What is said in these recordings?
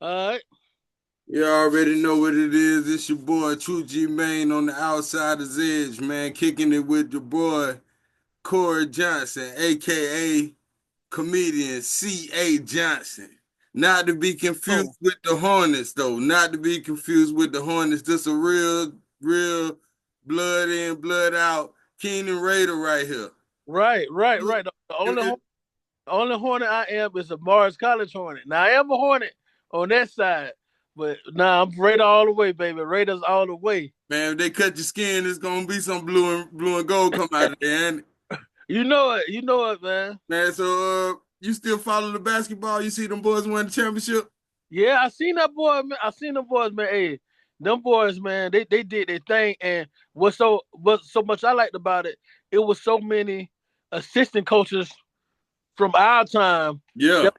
All right. You already know what it is. It's your boy Treu G Maine on the outsider's edge, man. Kicking it with your boy Corie Johnson, aka comedian C.A. Johnson. Not to be Oh, confused with the Hornets, though. Not to be confused with the Hornets. This a real blood in, blood out Keenan Raider right here. right. The If- only if- the only Hornet I am is a Mars College Hornet. Now I am a Hornet on that side, but now I'm Raider all the way, baby. Raiders all the way. man, if they cut your skin, it's gonna be some blue and gold come out of there, ain't it? You know it. You know it, man. Man, so you still follow the basketball? You see them boys win the championship? Yeah, I seen that boy, man. I seen them boys, man. Hey, them boys, man, they did their thing. And what so much I liked about it, it was so many assistant coaches from our time Yeah, that,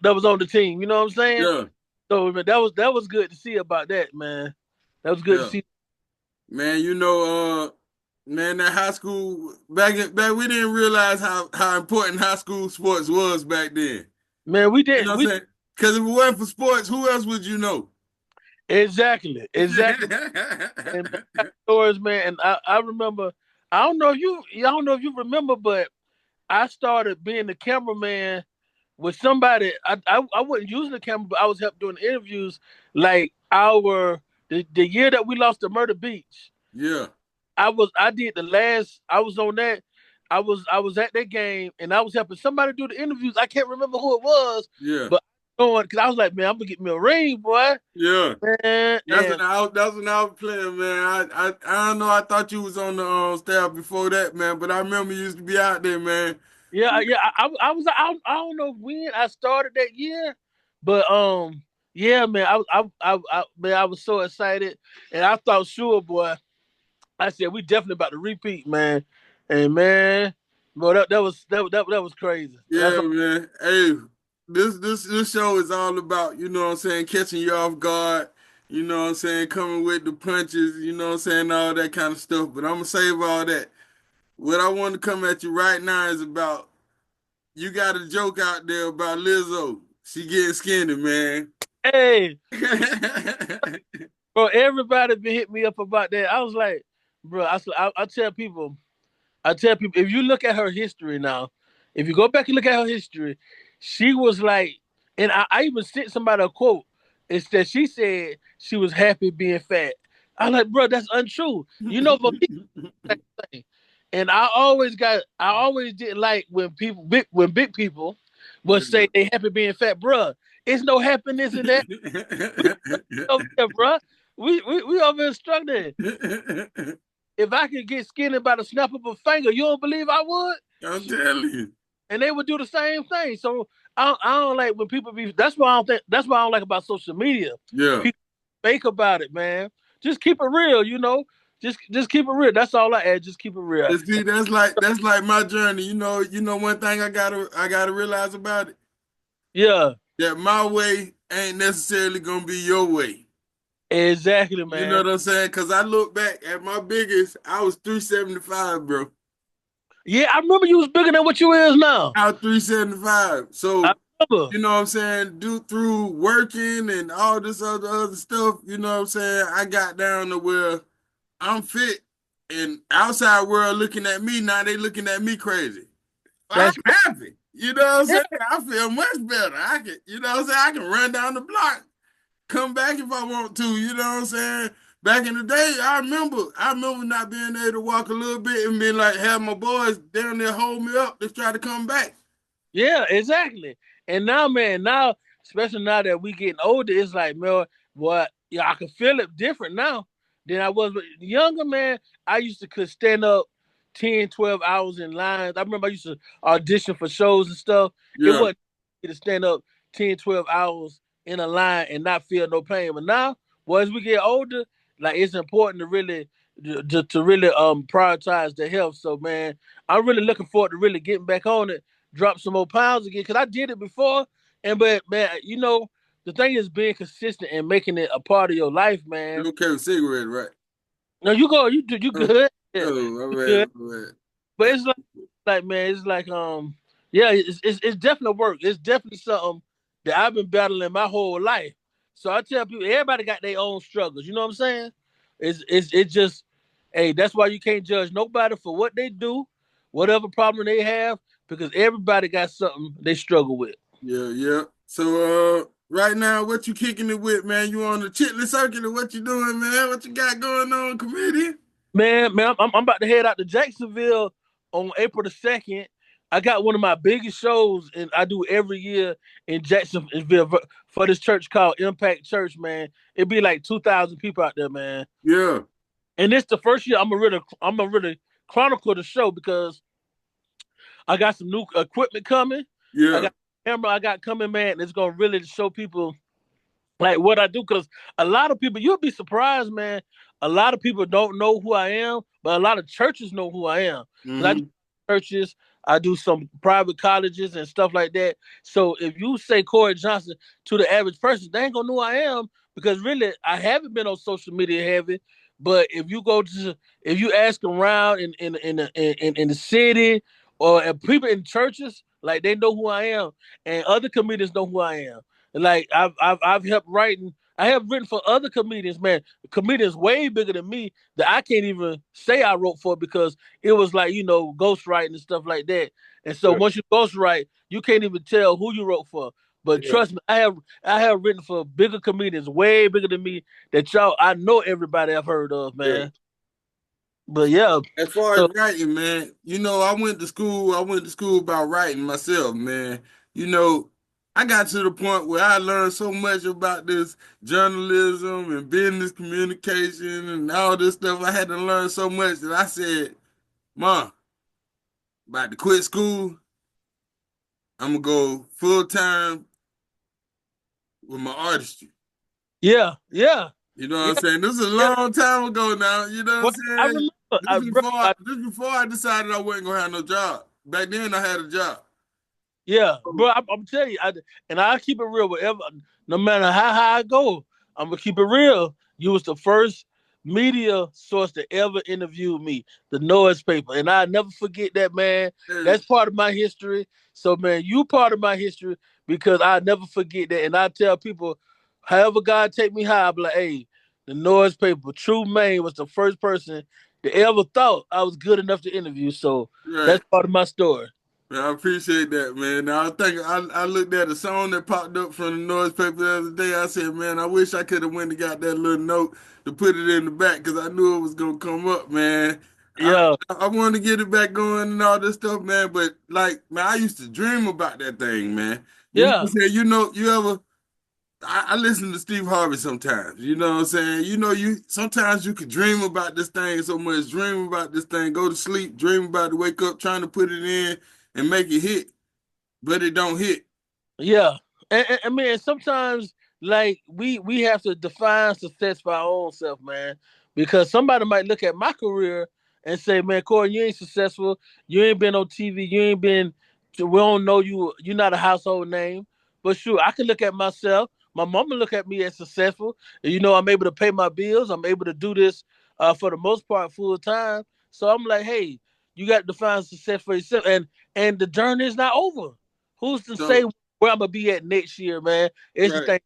that was on the team. You know what I'm saying? yeah, So man, that was good to see about that, man. That was good to yeah. see. Man, man, that high school back we didn't realize how important high school sports was back then. Man, we You did know what I'm we saying? Because if it wasn't for sports, who else would you know? exactly. And man, stories, man. And I remember. I don't know if you remember, but I started being the cameraman with somebody. I wasn't using the camera, but I was helping doing the interviews. Like the year that we lost to Murder Beach, Yeah, I did the last. I was on that. I was at that game and I was helping somebody do the interviews. I can't remember who it was, yeah, but going because I was like, man, I'm gonna get me a ring, boy. yeah. Man, and That's when I was playing, man. I don't know. I thought you was on the staff before that, man. But I remember you used to be out there, man. I was I don't know when I started that year, but yeah, man, man, I was so excited, and I thought, sure, boy, I said we definitely about to repeat, man, and man, bro, that was crazy. That's Yeah, man. Hey, this show is all about, you know what I'm saying, catching you off guard, you know what I'm saying, coming with the punches, you know what I'm saying, all that kind of stuff. But I'm gonna save all that. What I want to come at you right now is about you got a joke out there about Lizzo. She getting skinny, man. hey, bro, everybody been hit me up about that. I was like, bro, I tell people, if you look at her history now, if you go back and look at her history, she was like, and I even sent somebody a quote. It's that she said she was happy being fat. I'm like, bro, that's untrue. You know, for me, that's the thing. And I always didn't like when when big people would say they happy being fat, bro. It's no happiness in that over there, bro. We over here struggling. If I could get skinny by the snap of a finger, you don't believe I would? I'm telling you. And they would do the same thing. So I don't like when people be. That's why I don't like about social media. Yeah. People fake about it, man. Just keep it real, you know. Just keep it real. That's all I add. Just keep it real. And see, that's like my journey. You know one thing I gotta realize about it. Yeah, That my way ain't necessarily gonna be your way. exactly, You know man. what I'm saying? Cause I look back at my biggest, I was 375, bro. Yeah, I remember you was bigger than what you is now. I was 375. I So, remember. you know what I'm saying? Do through working and all this other stuff, you know what I'm saying? I got down to where I'm fit. And outside world looking at me, now they looking at me crazy. I'm That's happy. You know what I'm yeah, saying? I feel much better. I can, you know what I'm saying? I can run down the block, come back if I want to. You know what I'm saying? Back in the day, I remember not being able to walk a little bit and being like, have my boys down there hold me up to try to come back. yeah, exactly. And now, man, now especially now that we getting older, it's like, man, what? Yeah, I can feel it different now than I was younger, man. I used to could stand up 10, 12 hours in lines. I remember I used to audition for shows and stuff. It Yeah, wasn't to stand up 10, 12 hours in a line and not feel no pain. But now, well, as we get older, like it's important to really to really prioritize the health. So man, I'm really looking forward to really getting back on it, drop some more pounds again because I did it before. And but man, you know, the thing is being consistent and making it a part of your life, you man. don't carry a cigarette, right? No, you go, you Oh, good, yeah, oh, my you bad, good. my bad. But it's like man, it's like yeah, it's definitely work. It's definitely something that I've been battling my whole life. So I tell people, everybody got their own struggles. You know what I'm saying? It's just, hey, that's why you can't judge nobody for what they do, whatever problem they have, because everybody got something they struggle with. Yeah, yeah. So right now, what you kicking it with, man? You on the chitlin circuit or what you doing, man? What you got going on, committee? Man, I'm about to head out to Jacksonville on April the 2nd. I got one of my biggest shows, and I do every year in Jacksonville for this church called Impact Church, man. It'd be like 2,000 people out there, man. Yeah, And it's the first year I'm gonna really chronicle the show because I got some new equipment coming. I yeah. got camera I got coming, man. It's gonna really show people like what I do, because a lot of people, you'll be surprised, man. A lot of people don't know who I am, but a lot of churches know who I am. Because I do Mm-hmm. churches, I do some private colleges and stuff like that. So if you say Corie Johnson to the average person, they ain't gonna know who I am, because really I haven't been on social media heavy. But if you ask around in the city, or people in churches, like they know who I am, and other comedians know who I am. Like I've helped writing. I have written for other comedians, man. Comedians way bigger than me that I can't even say I wrote for, because it was like, ghostwriting and stuff like that. And so Yeah, once you ghostwrite, you can't even tell who you wrote for. But yeah, trust me, I have written for bigger comedians, way bigger than me, that y'all I know everybody I've heard of, yeah. man. But yeah, As far as so writing, man, I went to school. I went to school about writing myself, man. You know, I got to the point where I learned so much about this journalism and business communication and all this stuff. I had to learn so much that I said, Mom, about to quit school. I'm gonna go full time with my artistry. yeah, yeah, You know what yeah, I'm saying? This is a yeah. long time ago now. You know what I'm But I saying? remember, This before I decided I wasn't gonna have no job. Back then I had a job. yeah, bro, I'm telling you, and I keep it real. Whatever, no matter how high I go, I'm gonna keep it real. You was the first media source to ever interview me, the Noise Paper, and I never forget that, man. Hey, That's part of my history. So, man, you part of my history, because I never forget that. And I tell people, however God take me high, I be like, hey, the Noise Paper, True Maine was the first person that ever thought I was good enough to interview. So right. that's part of my story. Man, I appreciate that, man. Now I think I looked at a song that popped up from the noise paper the other day. I said, man, I wish I could have went and got that little note to put it in the back because I knew it was gonna come up, man. I Yeah. I wanted to get it back going and all this stuff, man. But like, man, I used to dream about that thing, man. You know what Yeah, I'm saying? You ever I listen to Steve Harvey sometimes. You know what I'm saying? You sometimes you could dream about this thing so much, dream about this thing, go to sleep, dream about it, wake up, trying to put it in and make it hit, but it don't hit. yeah. And I mean, sometimes like we have to define success for our own self, man. Because somebody might look at my career and say, "Man, Corey, you ain't successful. You ain't been on TV. You ain't been. We don't know you. You're not a household name." But sure, I can look at myself. My mama look at me as successful. I'm able to pay my bills. I'm able to do this for the most part full time. So I'm like, hey, you got to define success for yourself, and the journey is not over. Who's to say So where I'm gonna be at next year, man? It's the right. thing.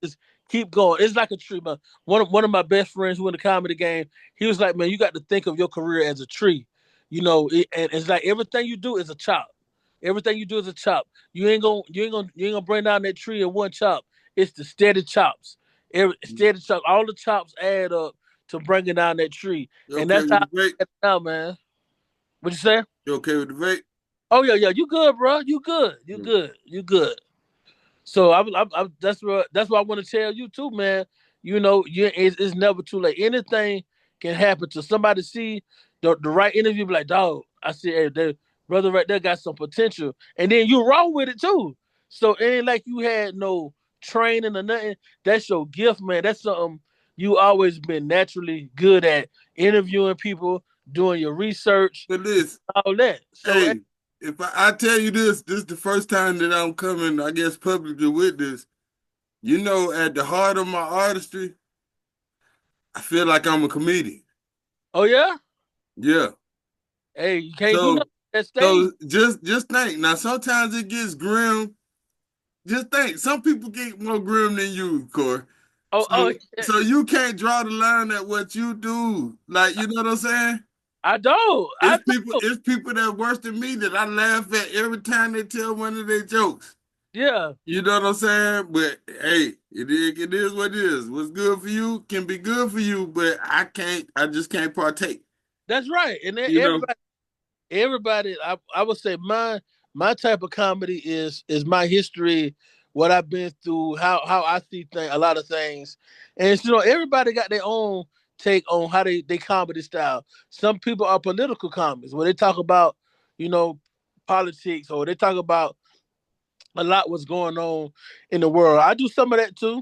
Just keep going. It's like a tree, man. One of my best friends who in the comedy game, he was like, man, you got to think of your career as a tree. And it's like everything you do is a chop. Everything you do is a chop. You ain't gonna bring down that tree in one chop. It's the steady chops. Steady chops. All the chops add up to bringing down that tree, You and okay that's with how the vape? I get now, man. What you say? You okay with the vape? Oh yeah, yeah. You good, bro? You good? You Mm. good? You good? So that's what I want to tell you too, man. It's never too late. Anything can happen to somebody. See the right interview, be like, dog. I see, hey, that brother right there got some potential, and then you roll with it too. So it ain't like you had no training or nothing. That's your gift, man. That's something you always been naturally good at, interviewing people, doing your research, But this, all that. So hey, if I tell you this is the first time that I'm coming, I guess, publicly with this. At the heart of my artistry, I feel like I'm a comedian. oh yeah, Yeah. hey, you can't do So nothing at that stage. so just think. Now sometimes it gets grim just think, some people get more grim than you, Corey. Oh, So, oh, yeah. so you can't draw the line at what you do. Like, you know what I'm saying? I don't. I don't. It's people that worse than me that I laugh at every time they tell one of their jokes. Yeah, You know what I'm saying? But hey, it is what it is. What's good for you can be good for you, but I just can't partake. that's right. And then You know. everybody, I would say my type of comedy is my history, what I've been through, how I see things, a lot of things, and everybody got their own take on how they comedy style. Some people are political comics where they talk about you know politics or they talk about a lot what's going on in the world. I do some of that too,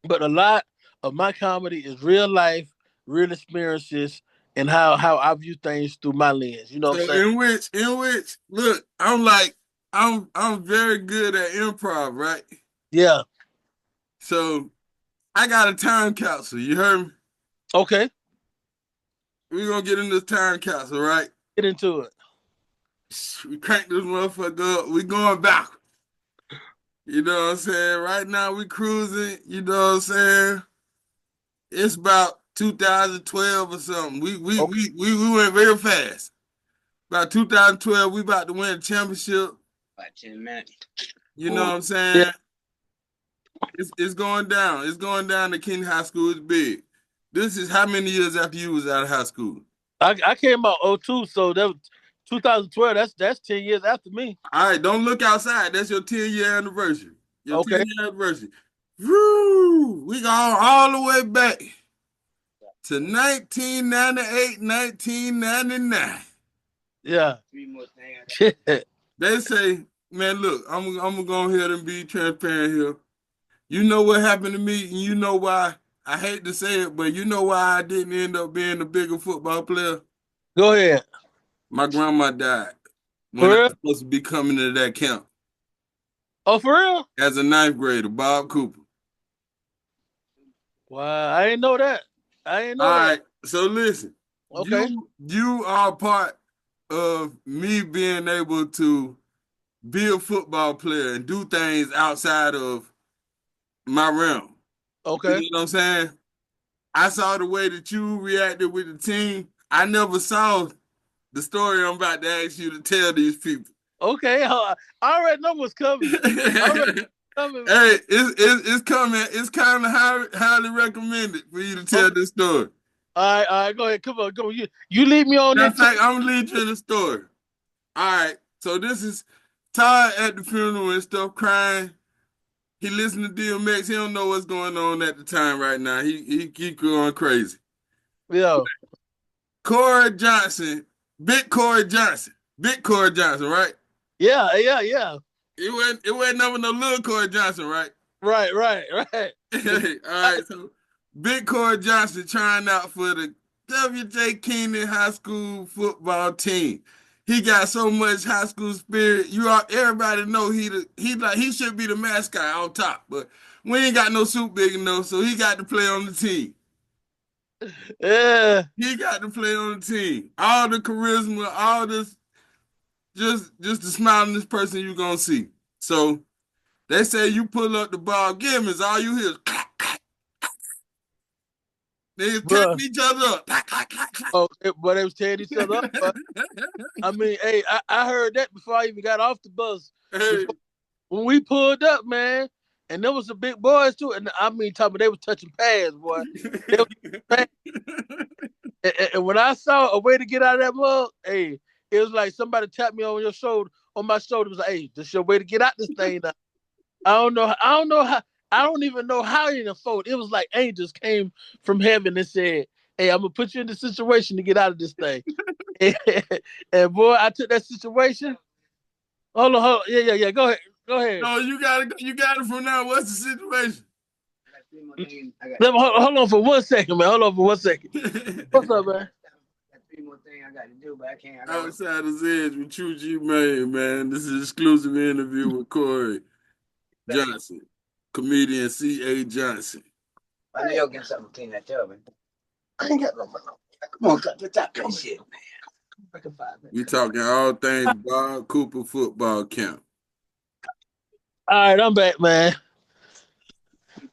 but a lot of my comedy is real life, real experiences, and how I view things through my lens. You know what I'm So saying? in which look, I'm very good at improv, right? Yeah. So I got a time capsule. You heard me? Okay. We're gonna get in this time capsule, right? Get into it. We crank this motherfucker up. We going back. You know what I'm saying? Right now we cruising, you know what I'm saying? It's about 2012 or something. Okay. We went real fast. About 2012, we about to win a championship. About 10 minutes. You know what I'm Yeah. saying? It's going down. It's going down to King High School. It's big. This is how many years after you was out of high school? I came out '02, so that was 2012. That's 10 years after me. All right, don't look outside. That's your 10-year anniversary. Your Okay. 10-year anniversary. Woo! We gone all the way back to 1998, 1999. Yeah. Three more things. Shit. They say, man, look, I'm gonna go ahead and be transparent here. You know what happened to me, and you know why. I hate to say it, but you know why I didn't end up being a bigger football player? Go ahead. My grandma died when For I real? was supposed to be coming to that camp Oh, for real? as a ninth grader, Bob Cooper. Wow, I didn't know that. I didn't All know that. right, so listen, Okay. you are part of me being able to be a football player and do things outside of my realm. You Okay. know what I'm saying? I saw the way that you reacted with the team. I never saw the story I'm about to ask you to tell these people. Okay. I already know what's coming. I already know what's coming. Hey, it's coming. It's kind of highly recommended for you to tell Okay. this story. All right. Go ahead. Come on. Come on. You lead me on Matter that of too. fact, I'm gonna lead you in the story. All right. So this is Todd at the funeral and stuff, crying. He listened to DMX. He don't know what's going on at the time right now. He going crazy. Yeah. Corie Johnson, Big Corie Johnson, right? Yeah. Yeah. Yeah. It wasn't never no little Corie Johnson, right? Right. Right. Right. The All right, so Big Corie Johnson trying out for the W.J. Keenan High School football team. He got so much high school spirit. Everybody know he should be the mascot on top, but we ain't got no suit big enough, so he got to play on the team. yeah. He got to play on the team. All the charisma, all this, just the smiling person you gonna see. So they say you pull up the ball, give him is all you hear is clack, clack. They tapping Bruh. each other up. Clack, clack, clack, clack. Oh, but they was tearing each other up. But I mean, hey, I heard that before I even got off the bus. Hey. Before when we pulled up, man, and there was some big boys too. And I mean, talking they was touching pads, boy. They was touching pads. And when I saw a way to get out of that mug, hey, it was like somebody tapped me on your shoulder, on my shoulder. It was like, hey, this your way to get out this thing now. I don't know. I don't know how. I don't even know how it unfolded. It was like angels came from heaven and said, "Hey, I'm gonna put you in the situation to get out of this thing." And boy, I took that situation. Hold on. Yeah, yeah, yeah. Go ahead. Go ahead. No, you got it from now. What's the situation? Hold on for 1 second, man. Hold on for 1 second. What's up, man? Three more things I got to do, but I can't. Outsider's Edge with Treu G, man. This is an exclusive interview with Corie Johnson, comedian C.A. Johnson. I know y'all get something clean that tub, man. I ain't got no money. Come on, let's talk that shit, man. We talking all things Bob Cooper football camp. All right, I'm back, man.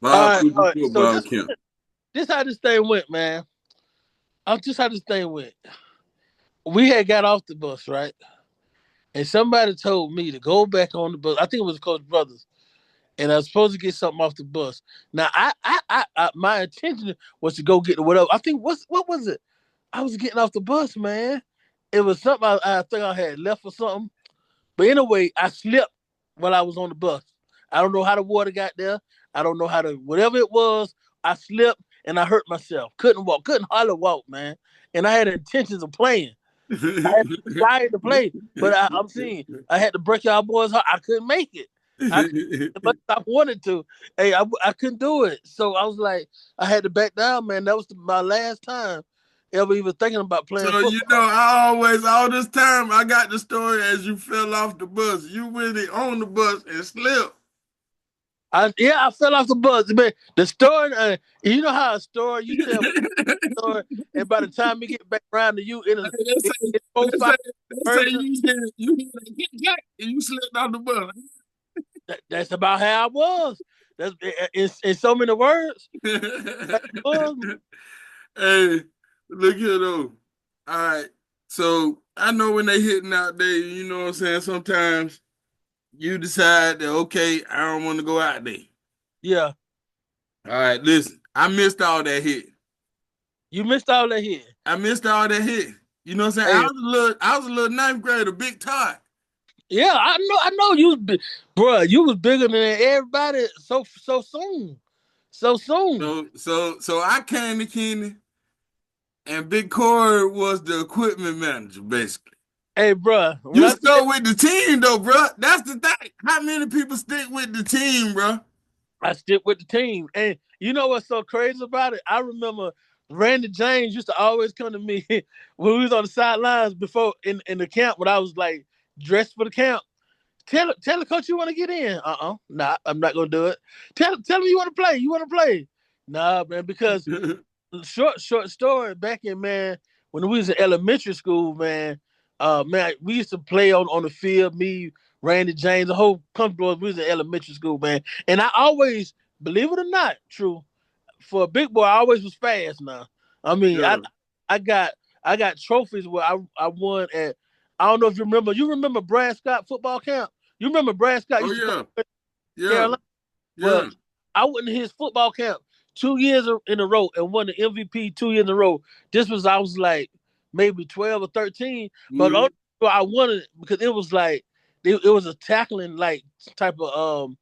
Bob All Cooper right. So football camp. this how this thing went, man. Just how this thing went. We had got off the bus, right? And somebody told me to go back on the bus. I think it was Coach Brothers, and I was supposed to get something off the bus. Now, my intention was to go get the whatever. I think what was it? I was getting off the bus, man. It was something I think I had left or something. But anyway, I slipped while I was on the bus. I don't know how the water got there. I don't know how to whatever it was. I slipped and I hurt myself. Couldn't walk. Couldn't hardly walk, man. And I had intentions of playing. I had desire to play, but I'm seeing I had to break y'all boys' heart. I couldn't make it. I but I wanted to. Hey, I couldn't do it. So I was like, I had to back down, man. That was my last time ever even thinking about playing So you football. know, I always all this time I got the story as you fell off the bus. You really on the bus and slipped. I fell off the bus. Man, the story, you know how a story you tell a story, and by the time you get back around to you, They say, it's four, they say, five they say versions. you hear that kick, kick, and you slipped off the bus. That's about how I was. That's in so many words. That was. Hey, look here though. All right. So I know when they hitting out there, you know what I'm saying? Sometimes you decide that okay, I don't want to go out there. Yeah, All right, listen. I missed all that hit. you missed all that here. I missed all that hit. You know what I'm saying? Hey, I was a little ninth grader, big Todd. yeah, I know you, bro. You was bigger than everybody so soon, so soon. So I came to Keenan and Big Corey was the equipment manager, basically. Hey, bro, when You I tell stuck with the team though, bro. That's the thing. How many people stick with the team, bro? I stick with the team. And you know what's so crazy about it? I remember Randy James used to always come to me when we was on the sidelines before in the camp when I was like dressed for the camp. Tell the coach you want to get in. Nah, I'm not gonna do it. Tell me you want to play. You want to play. Nah, man, because short story back in man when we was in elementary school, man. Man, we used to play on the field. Me, Randy James, the whole company. We was in elementary school, man. And I always, believe it or not, true for a big boy, I always was fast. Now, I mean, Yeah. I got I got trophies where I won at. I don't know if you remember. You remember Brad Scott football camp? You remember Brad Scott Oh used to come yeah. to Yeah. Carolina? Well, Yeah. I went to his football camp 2 years in a row and won the MVP 2 years in a row. This was I was like maybe 12 or 13, but Mhm. I won it because it was like it was a tackling like type of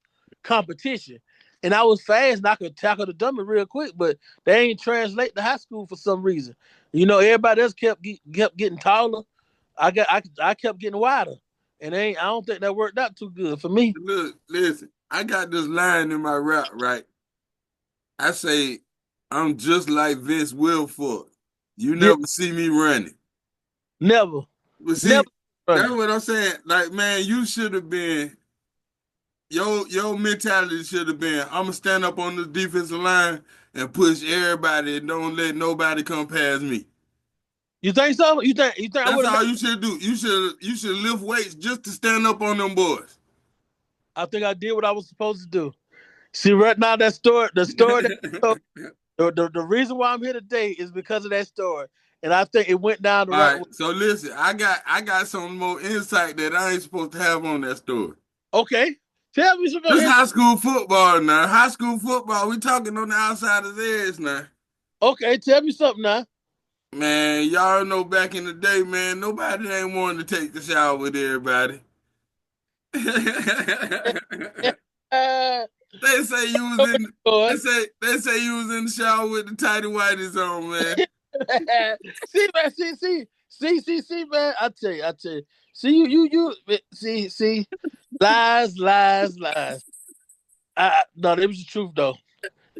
competition. And I was fast and I could tackle the dummy real quick, but they ain't translate to high school for some reason. You know, everybody else kept getting taller. I kept getting wider. And I don't think that worked out too good for me. Look, listen. I got this line in my rap, right? I say, I'm just like Vince Wilfork. You Yeah, never see me running. never, But never see, that's running. what I'm saying. Like, man, you should have been your mentality should have been, I'm gonna stand up on the defensive line and push everybody and don't let nobody come past me. You think so? You think I That's would have made all you should do. You should lift weights just to stand up on them boys. I think I did what I was supposed to do. See, right now the story that the reason why I'm here today is because of that story, and I think it went down the All right right, way. so listen, I got some more insight that I ain't supposed to have on that story. Okay, tell me some more. This high school football now. High school football, we talking on the outsider's edge now. Okay, tell me something now. Man, y'all know back in the day, man, nobody ain't wanting to take the shower with everybody. Uh, They say you was in. They say you was in the shower with the tidy whities on, man. see, man, see, man. I tell you. See, see, lies. No, it was the truth though.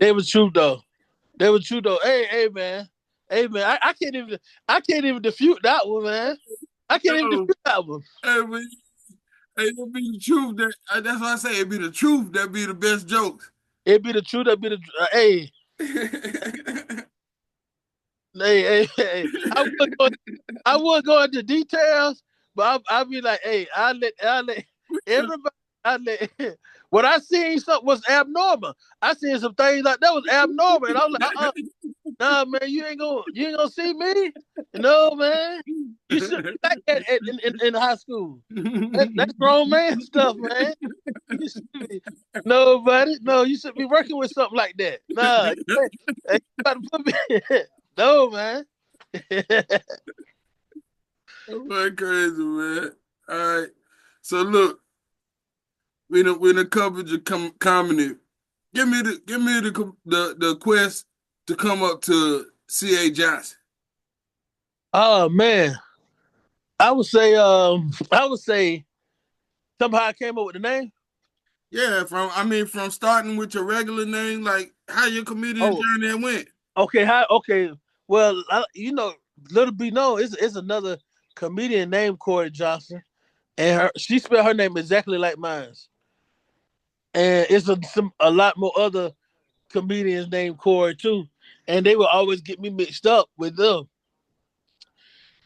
It was true though. They were true though. Hey man, I can't even defute that one, man. I can't even Yo, defute that one. hey, man, hey, it be the truth that that's why I say it be the truth that be the best jokes. It be the truth. That be the hey. I would go into details, but I be like, hey, I let everybody. I let When I seen something was abnormal, I seen some things like that was abnormal, and I was like, nah, man, you ain't gonna see me. No, man, you shouldn't be like that in high school. That's grown man stuff, man. You should be, no, buddy, no, you should be working with something like that. Nah, you about to put me. No, man. Oh, crazy, man. All right. So look, we done covered your comedy. Give me the quest to come up to C.A. Johnson. Oh man, I would say somehow I came up with the name. Yeah, from starting with your regular name, like how your comedian Oh, journey went. okay, how? Okay, well, little B known is another comedian named Corie Johnson, and she spelled her name exactly like mine. And it's a lot more other comedians named Corey too, and they will always get me mixed up with them.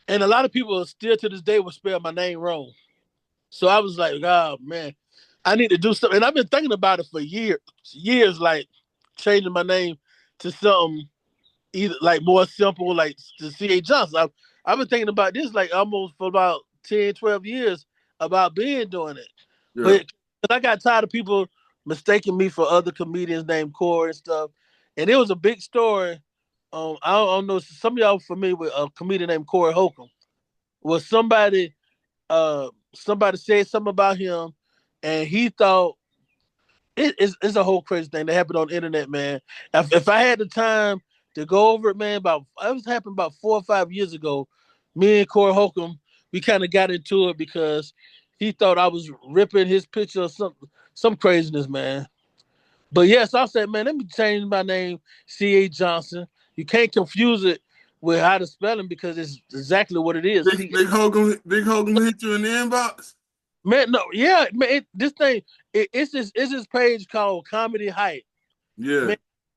And a lot of people still to this day will spell my name wrong. So I was like, oh man, I need to do something. And I've been thinking about it for years, like changing my name to something either like more simple, like to C.A. Johnson. I've been thinking about this like almost for about 10, 12 years about being doing it. Yeah, But I got tired of people mistaking me for other comedians named Corey and stuff. And it was a big story. I don't know, some of y'all familiar with a comedian named Corey Holcomb. Was somebody said something about him and he thought it's a whole crazy thing that happened on the internet, man. If I had the time to go over it, man, about it was happened about 4 or 5 years ago. Me and Corey Holcomb, we kind of got into it because he thought I was ripping his picture or some craziness, man. But yes, I said, man, let me change my name, C.A. Johnson. You can't confuse it with how to spell him because it's exactly what it is. Big Hogan hit you in the inbox. Man, no, yeah, man, this thing, it's this page called Comedy Hype. Yeah, Man,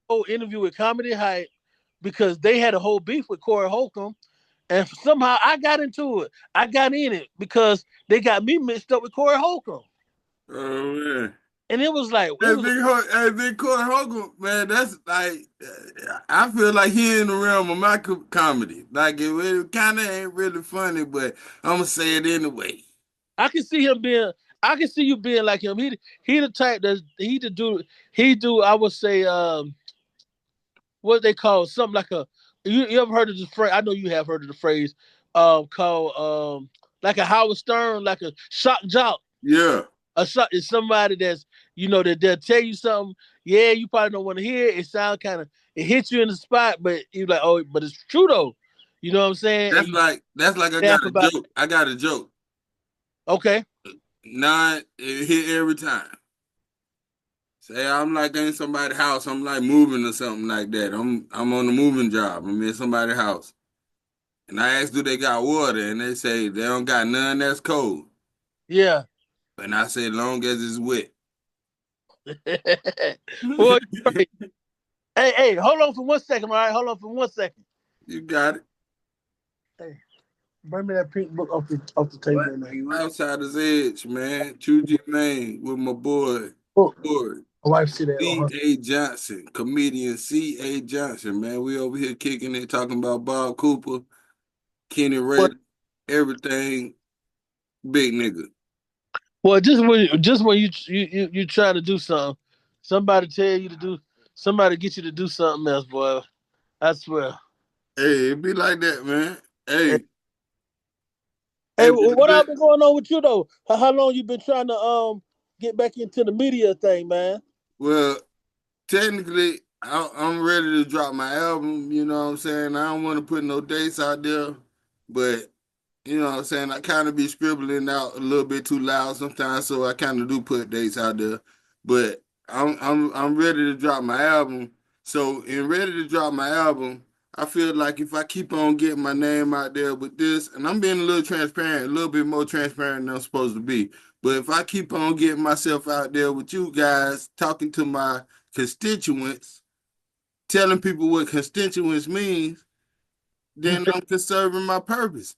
whole interview with Comedy Hype because they had a whole beef with Corey Holcomb, and somehow I got into it. I got in it because they got me mixed up with Corey Holcomb, oh man. and it was like Hey, Big Corey Holcomb, man, that's like, I feel like he in the realm of my comedy. Like, it kind of ain't really funny, but I'm gonna say it anyway. I can see him being. I can see you being like him. He the type that he do. I would say what they call something like a. You ever heard of the phrase? I know you have heard of the phrase. Called like a Howard Stern, like a shock jock. Yeah, A shock is somebody that's that they'll tell you something. Yeah, you probably don't want to hear it. It sounds kind of it hits you in the spot, but you're like, oh, but it's true though. You know what I'm saying? And that's you like that's like I laugh got a about. joke. I got a joke. Okay. It hit every time. Say I'm like in somebody's house. I'm like moving or something like that. I'm on a moving job. I'm in somebody's house, and I ask, do they got water? And they say they don't got none that's cold. Yeah. And I say, long as it's wet. Boy, you crazy. Hey, hold on for 1 second, all right? Hold on for 1 second. You got it. Hey, bring me that pink book off the table, man. Outsider's Edge, man. Treu G, Maine with my boy, Oh, Corey. my wife see that on her. C.A. Johnson, comedian C.A. Johnson, man. We over here kicking it, talking about Bob Cooper, Kenny Well, Ray, everything. Big nigga. well, just when you try to do something, somebody tell you to do, somebody get you to do something else, boy. I swear. Hey, it be like that, man. Hey, Hey, hey, hey, what all been going on with you though? How long you been trying to get back into the media thing, man? well, technically, I'm ready to drop my album. You know what I'm saying? I don't want to put no dates out there, but you know what I'm saying? I kind of be scribbling out a little bit too loud sometimes, so I kind of do put dates out there. But I'm ready to drop my album. So in ready to drop my album, I feel like if I keep on getting my name out there with this, and I'm being a little transparent, a little bit more transparent than I'm supposed to be. But if I keep on getting myself out there with you guys, talking to my constituents, telling people what constituents means, then I'm conserving my purpose.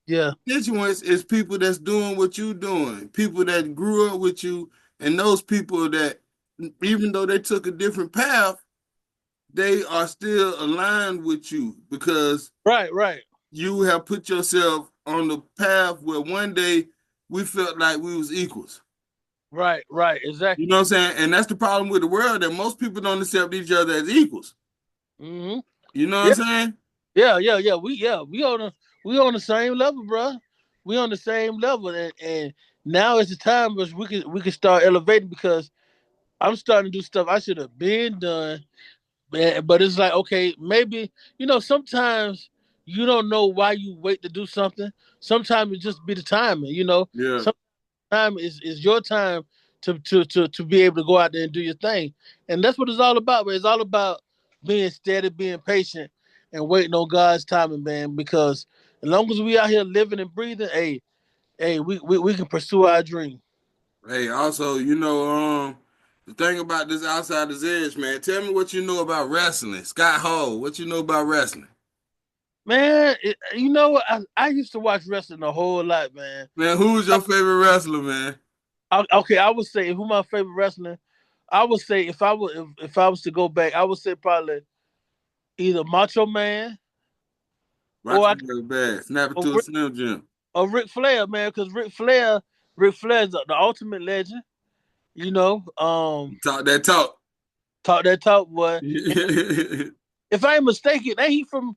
Yeah, Constituents is people that's doing what you doing, people that grew up with you And those people that, even though they took a different path, they are still aligned with you because Right, right, you have put yourself on the path where one day we felt like we was equals. right, right. You know Exactly. what I'm saying? And that's the problem with the world, that most people don't accept each other as equals. Hmm. You know what I'm Yeah, saying? yeah. We on the same level, bro. We on the same level, and now is the time where we can start elevating because I'm starting to do stuff I should have been done. But it's like, okay, maybe, sometimes you don't know why you wait to do something. Sometimes it just be the timing. Yeah. Sometimes is your time to be able to go out there and do your thing. And that's what it's all about, man. It's all about being steady, being patient, and waiting on God's timing, man. Because as long as we out here living and breathing, hey, we can pursue our dream. Hey, also, the thing about this Outsider's Edge, man, tell me what you know about wrestling. Scott Hall, what you know about wrestling? Man, you know what? I used to watch wrestling a whole lot, man. Man, who's your favorite wrestler, man? Okay, I would say who my favorite wrestler. I would say if I was to go back, I would say probably either Macho Man or Watch I him really bad. Snap it or to a Rick, Slim Jim. or Ric Flair, man, because Ric Flair is the ultimate legend. You know, Talk that talk. talk that talk, boy. And he if I ain't mistaken, ain't he from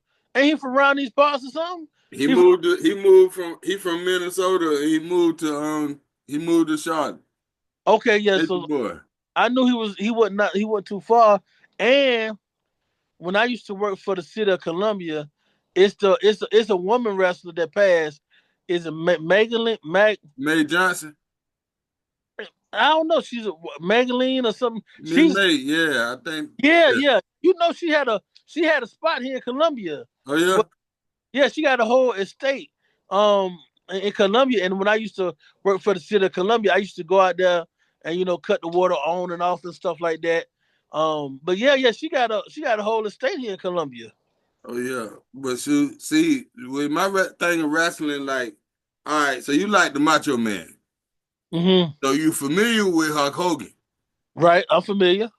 around these parts or something? He from, he from Minnesota. He moved to Charlotte. okay, yeah. That's the So boy. I knew he wasn't too far. And when I used to work for the city of Columbia, it's a woman wrestler that passed. Is it Megalyn Mag? May Johnson. I don't know. She's a Magaline or something. Miss She's May, yeah, I think. yeah, Yeah. yeah. She had a spot here in Columbia. Oh yeah. Well, yeah, she got a whole estate in Columbia. And when I used to work for the city of Columbia, I used to go out there and cut the water on and off and stuff like that. But yeah, she got a whole estate here in Columbia. Oh yeah. But you see, with my thing of wrestling, like, all right, so you like the Macho Man. Hmm. So you familiar with Hulk Hogan. Right, I'm familiar.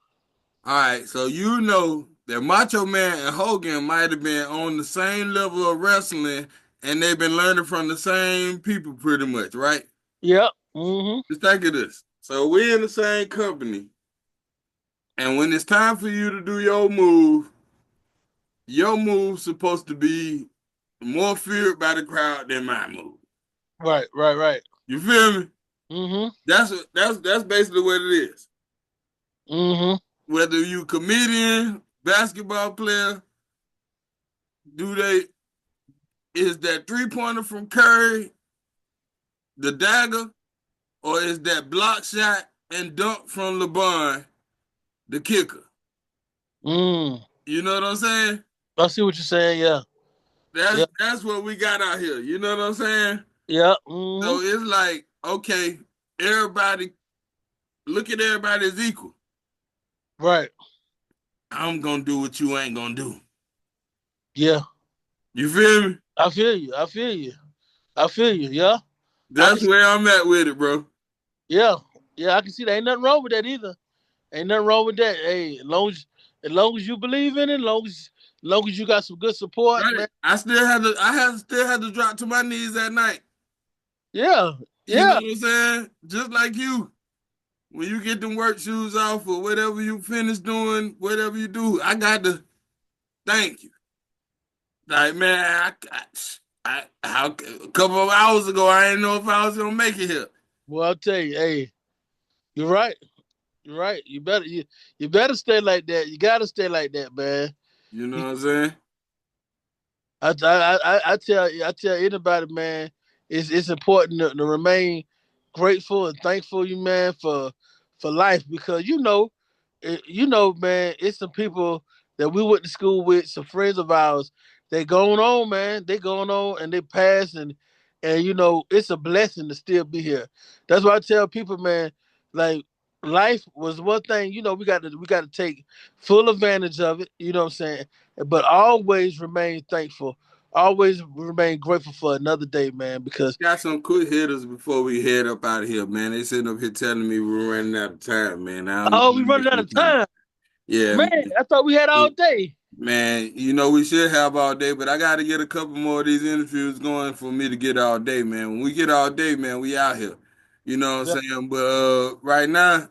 All right, so you know that Macho Man and Hogan might have been on the same level of wrestling, and they've been learning from the same people pretty much, right? Yep. Hmm. Just think of this. So we in the same company, and when it's time for you to do your move's supposed to be more feared by the crowd than my move. Right, right, right. You feel me? Hmm. That's basically what it is. Hmm. Whether you comedian, basketball player, do they is that 3-pointer from Curry the dagger, or is that block shot and dunk from LeBron the kicker? Mm. You know what I'm saying? I see what you're saying. Yeah. That's Yeah. that's what we got out here. You know what I'm saying? Yeah. Hmm. So it's like, okay, everybody look at everybody as equal. Right. I'm gonna do what you ain't gonna do. Yeah. You feel me? I feel you. I feel you. I feel you. Yeah. I can. That's where I'm at with it, bro. Yeah. Yeah. I can see that. Ain't nothing wrong with that either. Ain't nothing wrong with that. Hey, as long as you believe in it, as long as you got some good support, Right. man. Still had to drop to my knees at night. Yeah. You know Yeah. what I'm saying? Just like you. When you get them work shoes off or whatever you finish doing, whatever you do, I got to thank you. Like, man, a couple of hours ago, I didn't know if I was gonna make it here. Well, I'll tell you. Hey, you're right. You're right. You better stay like that. You gotta stay like that, man. You know You what I'm saying? I tell anybody, man, it's important to remain grateful and thankful, you man, for life because man, it's some people that we went to school with, some friends of ours. They going on, man. They going on and they pass and it's a blessing to still be here. That's why I tell people, man, like life was one thing. We got to take full advantage of it. You know what I'm saying? But always remain thankful. always remain grateful for another day, man. Because Got some quick hitters before we head up out of here, man. They sitting up here telling me we're running out of time, man. I don't oh, we want to running waste out no of time. time, Yeah, man. I thought we had all man. day. Man, you know we should have all day, but I got to get a couple more of these interviews going for me to get all day, man. When we get all day, man, we out here. You know what Yeah. I'm saying? But right now,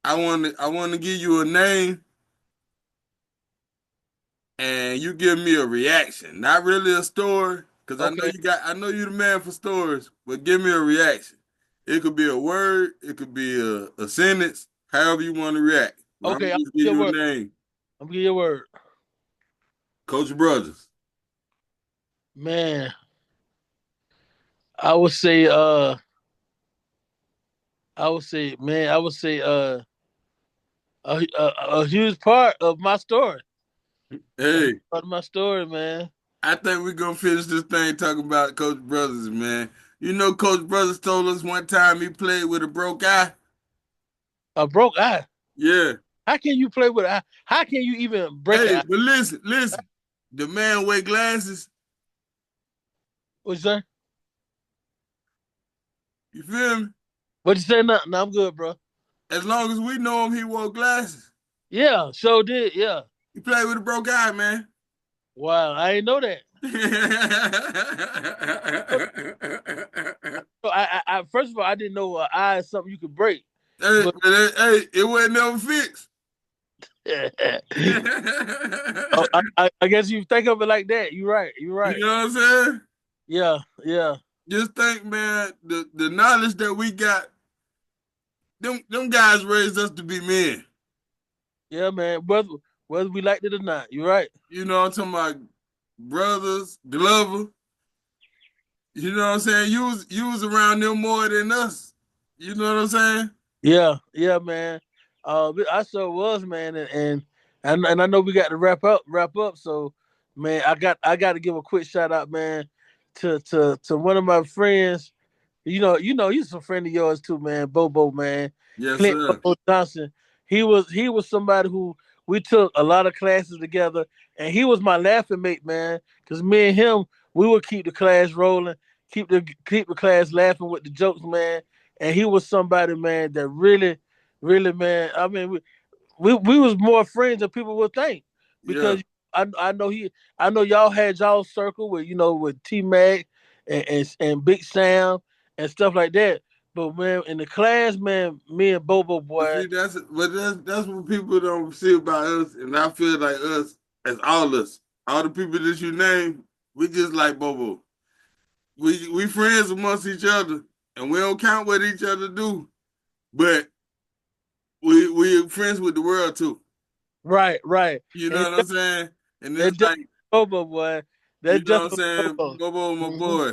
I want to give you a name, and you give me a reaction, not really a story, because Okay. I know you the man for stories, but give me a reaction. It could be a word, it could be a sentence, however you want to react. But I'm Okay. gonna I'll just give give you a you a word. name, I'm gonna give you a word, Coach Brothers. man. I would say. I would say, man. I would say. A huge part of my story. A huge Hey, part of my story, man. I think we're gonna finish this thing talking about Coach Brothers, man. You know, Coach Brothers told us one time he played with a broke eye. A broke eye. Yeah. How can you play with eye? How can you even break an Hey, eye? but listen. The man wear glasses. What's that? You feel me? What you say? No, no, I'm good, bro. As long as we know him, he wore glasses. Yeah, so did. Yeah. He played with a broke eye, man. Wow, I didn't know that. So first of all, I didn't know eye is something you could break. Hey, But hey, it wasn't never fixed. oh, I guess you think of it like that. You're right. You're You right. know what I'm saying? Yeah, yeah, Just think, man, the knowledge that we got, them guys raised us to be men. yeah, man. Whether we liked it or not, you're right. You know what I'm talking about? Brothers, Glover. You know what I'm saying? You was around them more than us. You know what I'm saying? Yeah, yeah, man. I sure was, man, and I know we got to wrap up. So, man, I got to give a quick shout out, man, to one of my friends. He's a friend of yours too, man. Bobo, man, Yes, Clint sir. Bobo Johnson. He was somebody who we took a lot of classes together, and he was my laughing mate, man. Cause me and him, we would keep the class rolling, keep the class laughing with the jokes, man. And he was somebody, man, that really, really, man. I mean, we was more friends than people would think, Yeah. because I know y'all had y'all circle with with T Mac and Big Sam and stuff like that. But man, in the class, man, me and Bobo But boy, see, that's what people don't see about us, and I feel like us as all the people that you name, we just like Bobo. We friends amongst each other, and we don't count what each other do, but we friends with the world too. right, right, You and know what I'm saying? And that it's just like, Bobo boy, you that know just what I'm saying? Bobo. Bobo, my Hmm. boy.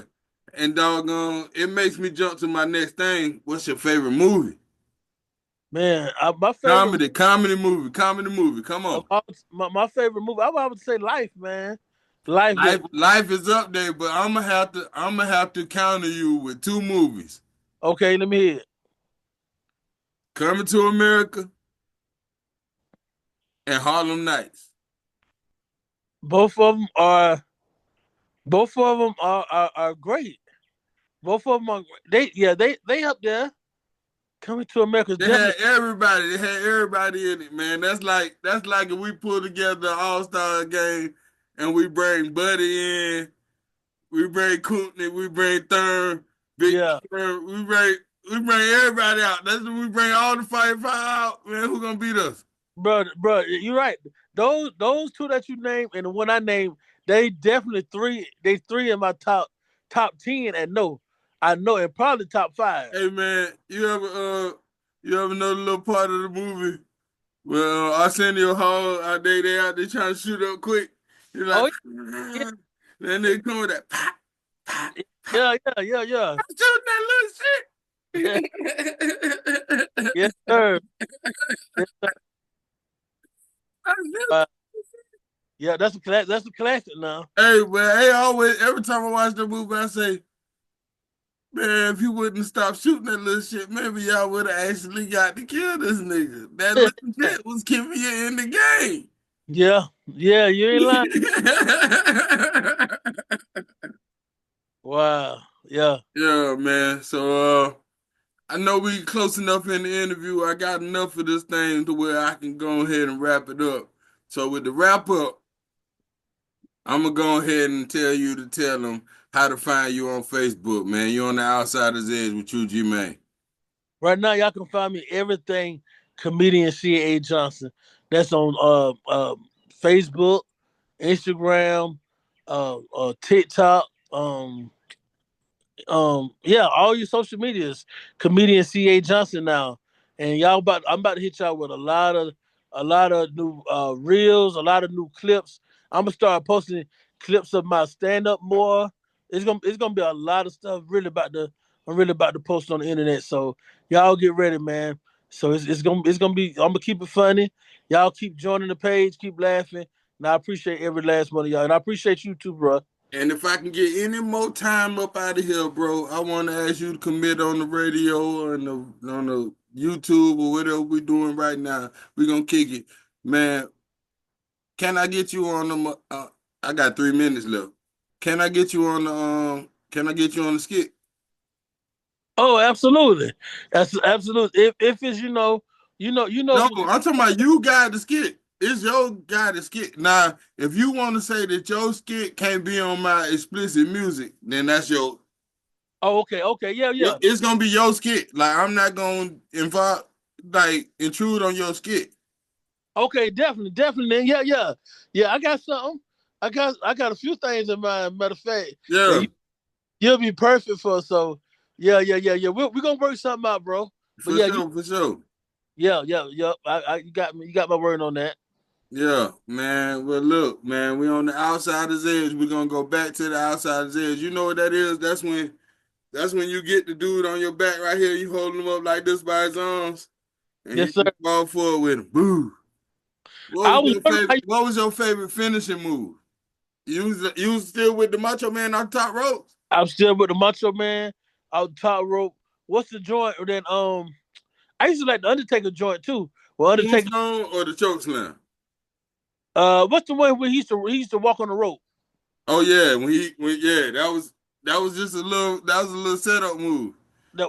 And doggone, it makes me jump to my next thing. What's your favorite movie? Man, my favorite Comedy movie. Come on. my favorite movie, I would say Life, man. Life with Life is up there, but I'm gonna have to counter you with two movies. okay, let me hear it. Coming to America and Harlem Nights. Both of them are both of them are great. Both of them are they up there. Coming to America They had definitely. everybody. They had everybody in it, man. That's like if we pull together an all-star game and we bring Buddy in, we bring Courtney, we bring Thurm, Big Yeah, Thurm, we bring everybody out. That's when we bring all the five out, man. Who gonna beat us? bro, you're right. Those two that you named and the one I named, they definitely three. They three in my top 10, and no, I know, and probably top five. Hey man, you ever know the little part of the movie where Arsenio Hall they out there trying to shoot up quick? You're like, Oh yeah, then they come with that pop, pop, pop. yeah. I'm shooting Yeah. that little Yes, shit. sir. Yes, sir. Uh, yeah, that's a classic now. Hey, man, hey, always every time I watch the movie, I say, man, if you wouldn't stop shooting that little shit, maybe y'all would have actually got to kill this nigga. That little shit was keeping you in the game. Yeah, yeah, you ain't lying. Wow. Yeah. Yeah, man. So I know we close enough in the interview. I got enough of this thing to where I can go ahead and wrap it up. So with the wrap up, I'm gonna go ahead and tell you to tell them how to find you on Facebook, man. You're on the Outsider's Edge with Treu G, man. Right now, y'all can find me everything comedian C.A. Johnson. That's on Facebook, Instagram, TikTok, yeah, all your social medias, comedian C.A. Johnson now. And I'm about to hit y'all with a lot of new reels, a lot of new clips. I'm gonna start posting clips of my stand up more. It's gonna be a lot of stuff I'm really about to post on the internet. So y'all get ready, man. So it's gonna be I'm gonna keep it funny. Y'all keep joining the page, keep laughing. And I appreciate every last one of y'all. And I appreciate you too, bro. And if I can get any more time up out of here, bro, I want to ask you to commit on the radio or on the YouTube or whatever we're doing right now. We're gonna kick it, man. Can I get you on the? I got 3 minutes left. Can I get you on the? Can I get you on the skit? Oh, absolutely. That's absolutely. If it's No, I'm talking about you got the skit. It's your guy to skit. Now, if you want to say that your skit can't be on my explicit music, then that's your. Oh, okay, okay, yeah, yeah. It's gonna be your skit. Like I'm not gonna involve, like intrude on your skit. Okay, definitely, definitely. Yeah, yeah, yeah. I got something. I got a few things in mind. Matter of fact, that Yeah, you'll be perfect for. So, yeah, yeah, yeah, yeah. We're gonna work something out, bro. But for yeah, sure, for sure. yeah, yeah, yeah. You got me. You got my word on that. Yeah, man. Well, look, man, we on the outsider's edge. We're gonna go back to the outsider's edge. You know what that is? That's when you get the dude on your back right here. You hold him up like this by his arms, and you Yes, sir. just fall forward with him. Boo. I was wondering how you, What was your favorite finishing move? You was still with the Macho Man on top ropes? I'm still with the Macho Man out top rope. What's the joint? Then I used to like the Undertaker joint too. Well, Undertaker. Tombstone or the choke slam? What's the one where he used to walk on the rope? Oh yeah, yeah, that was just a little setup move.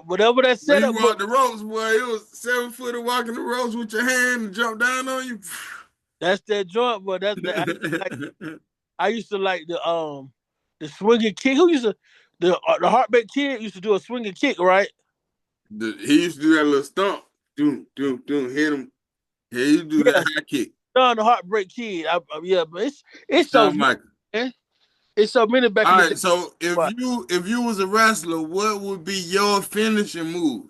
Whatever that When he setup, but walked the ropes, boy, it was 7 footer walking the ropes with your hand and jump down on you. that's that joint. But I used to like the swinging kick. Who used to the Heartbreak Kid used to do a swinging kick, right? He used to do that little stomp. Doom, doom, doom, hit him. Yeah, he do that Yeah, high kick. John the Heartbreak Kid. Yeah, but it's so Shawn many, Michaels. man. It's so many back All in the day. right, so if But, you was a wrestler, what would be your finishing move?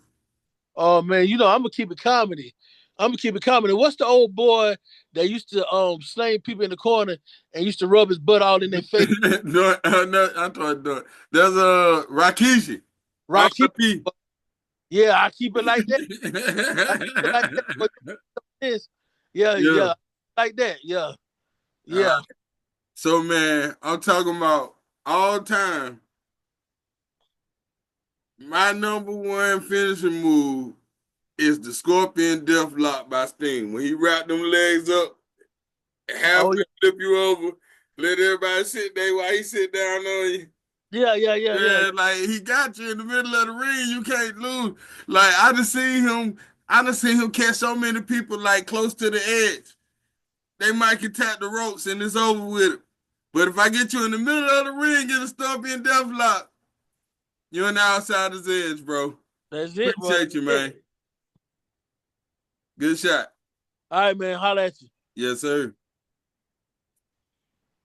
oh man, I'm gonna keep it comedy. I'm gonna keep it comedy. What's the old boy that used to slang people in the corner and used to rub his butt all in their face? No, no, I thought no. There's Rakishi. Rocky. R.I.P. Yeah, I keep it like that. I keep it like that. But this, yeah, Yeah. yeah, like that. Yeah, Uh, yeah. so man, I'm talking about all time. My number one finishing move is the Scorpion Death Lock by Sting. When he wrapped them legs up, Oh halfway yeah, flip you over, let everybody sit there while he sit down on you. yeah, yeah, yeah, yeah. Yeah, like he got you in the middle of the ring, you can't lose. Like I done seen him catch so many people like close to the edge. They might can tap the ropes and it's over with it. But if I get you in the middle of the ring, get a Scorpion Death Lock, you're on the outsider's edge, bro. That's it, bro. Appreciate That's you, man. it. Good shot. All right, man. Holla at you. Yes, sir.